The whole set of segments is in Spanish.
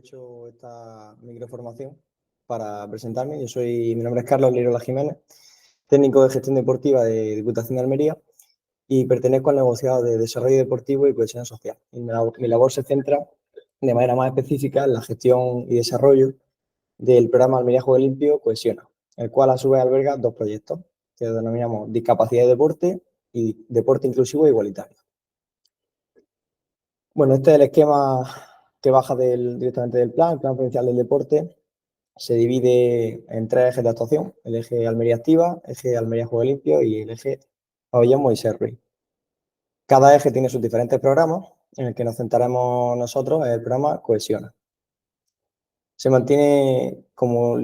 aprovecho esta microformación para presentarme. Mi nombre es Carlos Lirola Jiménez, técnico de gestión deportiva de Diputación de Almería y pertenezco al negociado de desarrollo deportivo y cohesión social. Mi labor se centra de manera más específica en la gestión y desarrollo del programa Almería Juego Limpio Cohesiona, el cual a su vez alberga dos proyectos que denominamos Discapacidad y Deporte y Deporte Inclusivo e Igualitario. Bueno, este es el esquema que baja directamente del plan, el Plan Provincial del Deporte. Se divide en tres ejes de actuación: el eje Almería Activa, el eje Almería Juego Limpio y el eje Pabellón Moisés Ruiz. Cada eje tiene sus diferentes programas, en el que nos centraremos nosotros en el programa Cohesiona. Se mantiene como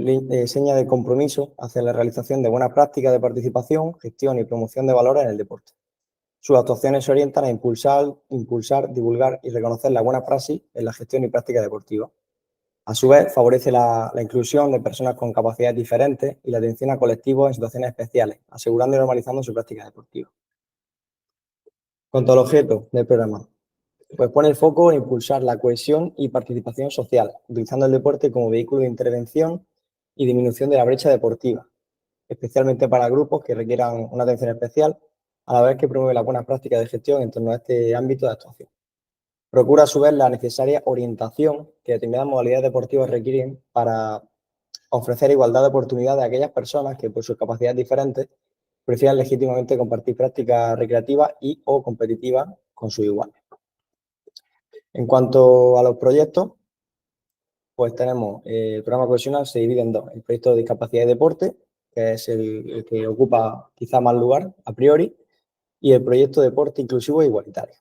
seña de compromiso hacia la realización de buenas prácticas de participación, gestión y promoción de valores en el deporte. Sus actuaciones se orientan a impulsar, divulgar y reconocer la buena praxis en la gestión y práctica deportiva. A su vez, favorece la inclusión de personas con capacidades diferentes y la atención a colectivos en situaciones especiales, asegurando y normalizando su práctica deportiva. Cuanto al objeto del programa, pues pone el foco en impulsar la cohesión y participación social, utilizando el deporte como vehículo de intervención y disminución de la brecha deportiva, especialmente para grupos que requieran una atención especial, a la vez que promueve la buena práctica de gestión en torno a este ámbito de actuación. Procura a su vez la necesaria orientación que determinadas modalidades deportivas requieren para ofrecer igualdad de oportunidades a aquellas personas que por sus capacidades diferentes prefieran legítimamente compartir prácticas recreativas y o competitivas con sus iguales. En cuanto a los proyectos, pues tenemos el programa cohesional se divide en dos: el proyecto de discapacidad y deporte, que es el que ocupa quizá más lugar a priori, y el proyecto de deporte inclusivo e igualitario.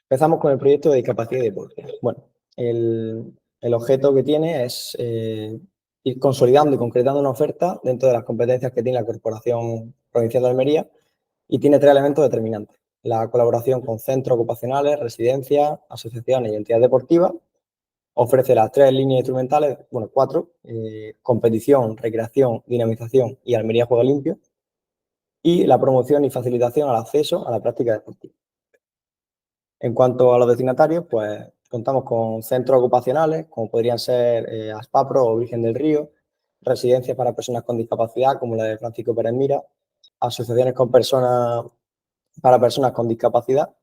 Empezamos con el proyecto de discapacidad y deporte. Bueno, el objeto que tiene es ir consolidando y concretando una oferta dentro de las competencias que tiene la Corporación Provincial de Almería, y tiene tres elementos determinantes: la colaboración con centros ocupacionales, residencias, asociaciones y entidades deportivas. Ofrece las tres líneas instrumentales, bueno, cuatro: competición, recreación, dinamización y Almería Juego Limpio, y la promoción y facilitación al acceso a la práctica deportiva. En cuanto a los destinatarios, pues contamos con centros ocupacionales, como podrían ser Aspapro o Virgen del Río, residencias para personas con discapacidad, como la de Francisco Pérez Mira, asociaciones para personas con discapacidad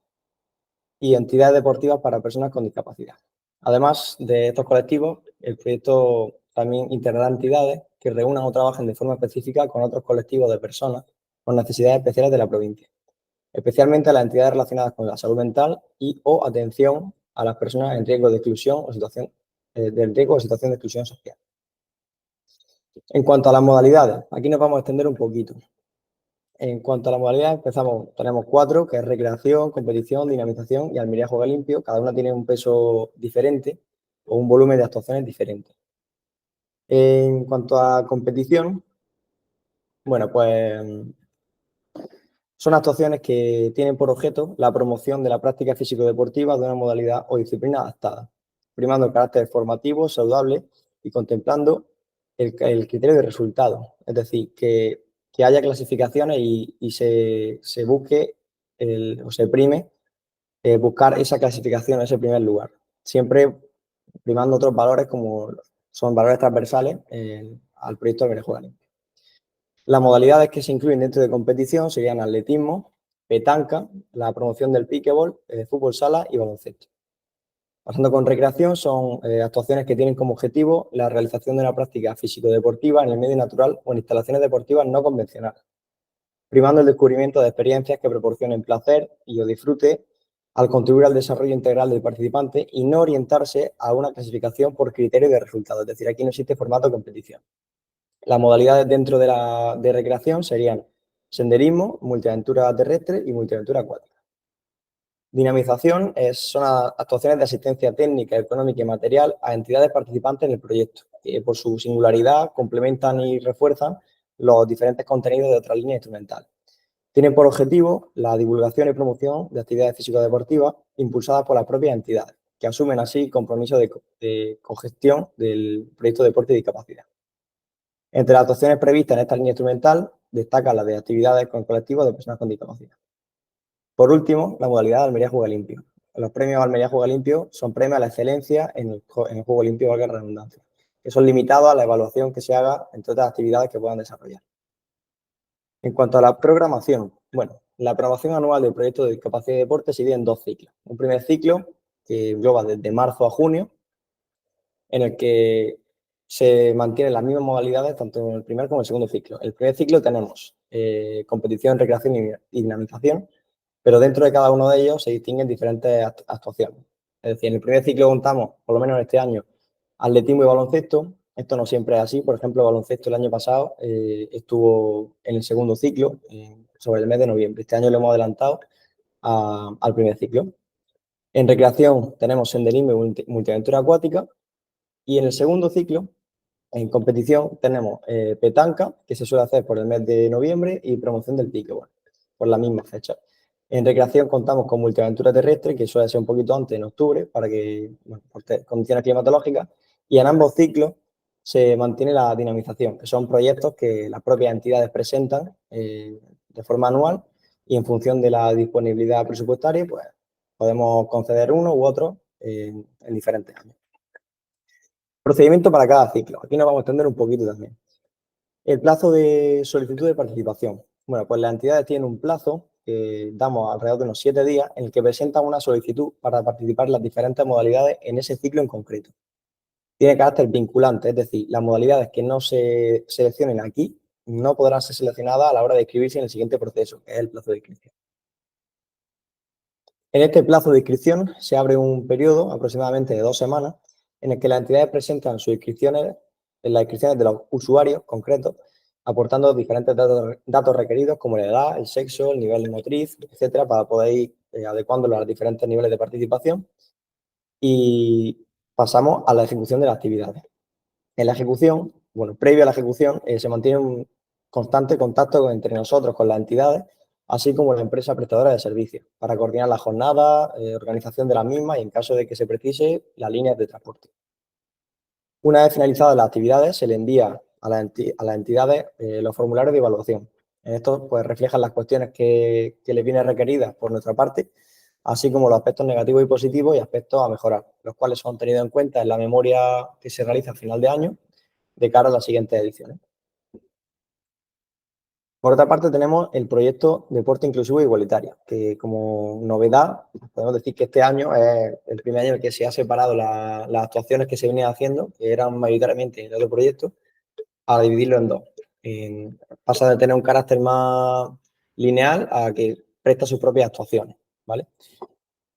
y entidades deportivas para personas con discapacidad. Además de estos colectivos, el proyecto también integrará entidades que reúnan o trabajen de forma específica con otros colectivos de personas con necesidades especiales de la provincia, especialmente las entidades relacionadas con la salud mental y o atención a las personas en riesgo de exclusión o situación de exclusión social. En cuanto a las modalidades, aquí nos vamos a extender un poquito. En cuanto a la modalidad, tenemos cuatro, que es recreación, competición, dinamización y Almería Juego Limpio. Cada una tiene un peso diferente o un volumen de actuaciones diferente. En cuanto a competición, bueno, pues son actuaciones que tienen por objeto la promoción de la práctica físico-deportiva de una modalidad o disciplina adaptada, primando el carácter formativo, saludable y contemplando el criterio de resultado. Es decir, que haya clasificaciones y se busque o se prime buscar esa clasificación, ese primer lugar, siempre primando otros valores como son valores transversales al proyecto de Almería. Las modalidades que se incluyen dentro de competición serían atletismo, petanca, la promoción del pickleball, fútbol sala y baloncesto. Pasando con recreación, son actuaciones que tienen como objetivo la realización de una práctica físico-deportiva en el medio natural o en instalaciones deportivas no convencionales, primando el descubrimiento de experiencias que proporcionen placer y o disfrute al contribuir al desarrollo integral del participante y no orientarse a una clasificación por criterio de resultado. Es decir, aquí no existe formato de competición. Las modalidades dentro de recreación serían senderismo, multiaventura terrestre y multiaventura acuática. Dinamización son actuaciones de asistencia técnica, económica y material a entidades participantes en el proyecto, que por su singularidad complementan y refuerzan los diferentes contenidos de otras líneas instrumentales. Tienen por objetivo la divulgación y promoción de actividades físico-deportivas impulsadas por las propias entidades, que asumen así el compromiso de cogestión del proyecto de deporte y discapacidad. Entre las actuaciones previstas en esta línea instrumental destacan las de actividades con colectivos de personas con discapacidad. Por último, la modalidad de Almería Juego Limpio. los premios Almería Juega Limpio son premios a la excelencia en el juego limpio, valga la redundancia, que son limitados a la evaluación que se haga entre otras actividades que puedan desarrollar. En cuanto a la programación, bueno, la programación anual del proyecto de discapacidad y deporte se divide en dos ciclos. Un primer ciclo que engloba desde marzo a junio, en el que se mantienen las mismas modalidades tanto en el primer como en el segundo ciclo. En el primer ciclo tenemos competición, recreación y dinamización, pero dentro de cada uno de ellos se distinguen diferentes actuaciones. Es decir, en el primer ciclo contamos, por lo menos en este año, atletismo y baloncesto. Esto no siempre es así. Por ejemplo, baloncesto el año pasado estuvo en el segundo ciclo, sobre el mes de noviembre. Este año lo hemos adelantado al primer ciclo. En recreación tenemos senderismo y multiaventura acuática. Y en el segundo ciclo, en competición, tenemos petanca, que se suele hacer por el mes de noviembre, y promoción del pickleball, por la misma fecha. En recreación contamos con multiaventura terrestre, que suele ser un poquito antes, en octubre, para que, bueno, por condiciones climatológicas. Y en ambos ciclos se mantiene la dinamización, que son proyectos que las propias entidades presentan de forma anual y en función de la disponibilidad presupuestaria, pues podemos conceder uno u otro en diferentes años. Procedimiento para cada ciclo. Aquí nos vamos a extender un poquito también. El plazo de solicitud de participación. Bueno, pues las entidades tienen un plazo que damos alrededor de unos 7 días en el que presentan una solicitud para participar en las diferentes modalidades en ese ciclo en concreto. Tiene carácter vinculante, es decir, las modalidades que no se seleccionen aquí no podrán ser seleccionadas a la hora de inscribirse en el siguiente proceso, que es el plazo de inscripción. En este plazo de inscripción se abre un periodo aproximadamente de 2 semanas en el que las entidades presentan sus inscripciones, en las inscripciones de los usuarios concretos, aportando diferentes datos requeridos como la edad, el sexo, el nivel motriz, etcétera, para poder ir adecuándolo a los diferentes niveles de participación. Y pasamos a la ejecución de las actividades. En la ejecución, bueno, previo a la ejecución, se mantiene un constante contacto entre nosotros con las entidades, así como la empresa prestadora de servicios, para coordinar la jornada, organización de las mismas y, en caso de que se precise, las líneas de transporte. Una vez finalizadas las actividades, se le envía a las entidades los formularios de evaluación. En estos pues, reflejan las cuestiones que les vienen requeridas por nuestra parte, así como los aspectos negativos y positivos y aspectos a mejorar, los cuales son tenidos en cuenta en la memoria que se realiza a final de año de cara a las siguientes ediciones. Por otra parte, tenemos el proyecto Deporte Inclusivo e Igualitario, que como novedad, podemos decir que este año es el primer año en el que se han separado las actuaciones que se venían haciendo, que eran mayoritariamente en otro proyecto, a dividirlo en dos. Pasa de tener un carácter más lineal a que presta sus propias actuaciones, ¿vale?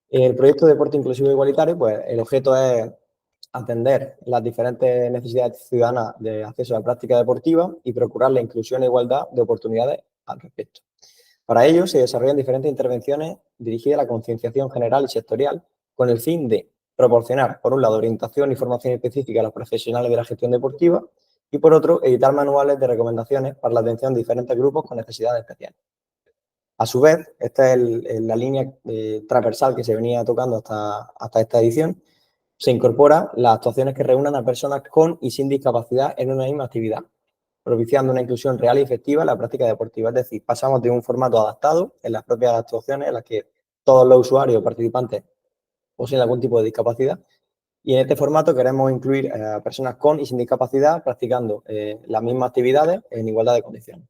El proyecto de Deporte Inclusivo e Igualitario, pues el objeto es atender las diferentes necesidades ciudadanas de acceso a la práctica deportiva y procurar la inclusión e igualdad de oportunidades al respecto. Para ello, se desarrollan diferentes intervenciones dirigidas a la concienciación general y sectorial con el fin de proporcionar, por un lado, orientación y formación específica a los profesionales de la gestión deportiva y, por otro, editar manuales de recomendaciones para la atención de diferentes grupos con necesidades especiales. A su vez, esta es la línea transversal que se venía tocando hasta esta edición. Se incorpora las actuaciones que reúnan a personas con y sin discapacidad en una misma actividad, propiciando una inclusión real y efectiva en la práctica deportiva. Es decir, pasamos de un formato adaptado en las propias actuaciones en las que todos los usuarios o participantes poseen algún tipo de discapacidad, y en este formato queremos incluir a personas con y sin discapacidad practicando las mismas actividades en igualdad de condiciones.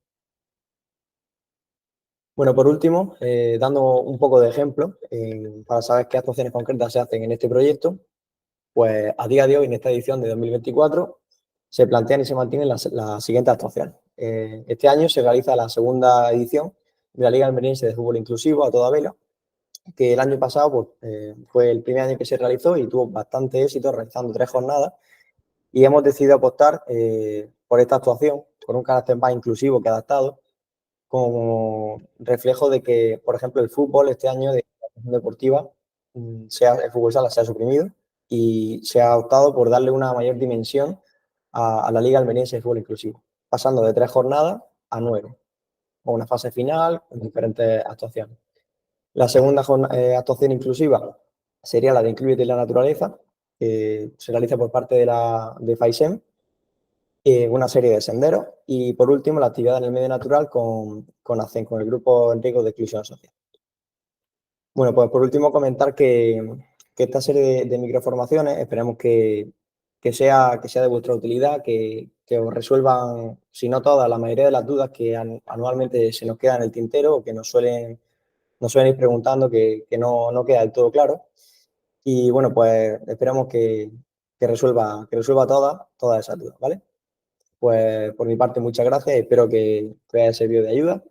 Bueno, por último, dando un poco de ejemplo para saber qué actuaciones concretas se hacen en este proyecto, pues a día de hoy, en esta edición de 2024, se plantean y se mantienen las siguientes actuaciones. Este año se realiza la segunda edición de la Liga Almeriense de Fútbol Inclusivo a toda vela, que el año pasado pues, fue el primer año que se realizó y tuvo bastante éxito realizando 3 jornadas, y hemos decidido apostar por esta actuación, con un carácter más inclusivo que adaptado, como reflejo de que, por ejemplo, el fútbol este año de la deportiva, el fútbol sala se ha suprimido y se ha optado por darle una mayor dimensión a la Liga Almeriense de Fútbol Inclusivo, pasando de 3 jornadas a 9, con una fase final con diferentes actuaciones. La segunda actuación inclusiva sería la de Inclúyete en la Naturaleza, que se realiza por parte de FAISEM, una serie de senderos, y por último la actividad en el medio natural con ACEN, con el Grupo en Riesgo de Exclusión Social. Bueno, pues por último comentar que esta serie de microformaciones esperemos que sea de vuestra utilidad, que os resuelvan, si no todas, la mayoría de las dudas que anualmente se nos quedan en el tintero o que nos suelen ir preguntando que no queda del todo claro. Y bueno, pues esperamos que resuelva todas esas dudas, ¿vale? Pues por mi parte, muchas gracias y espero que os haya servido de ayuda.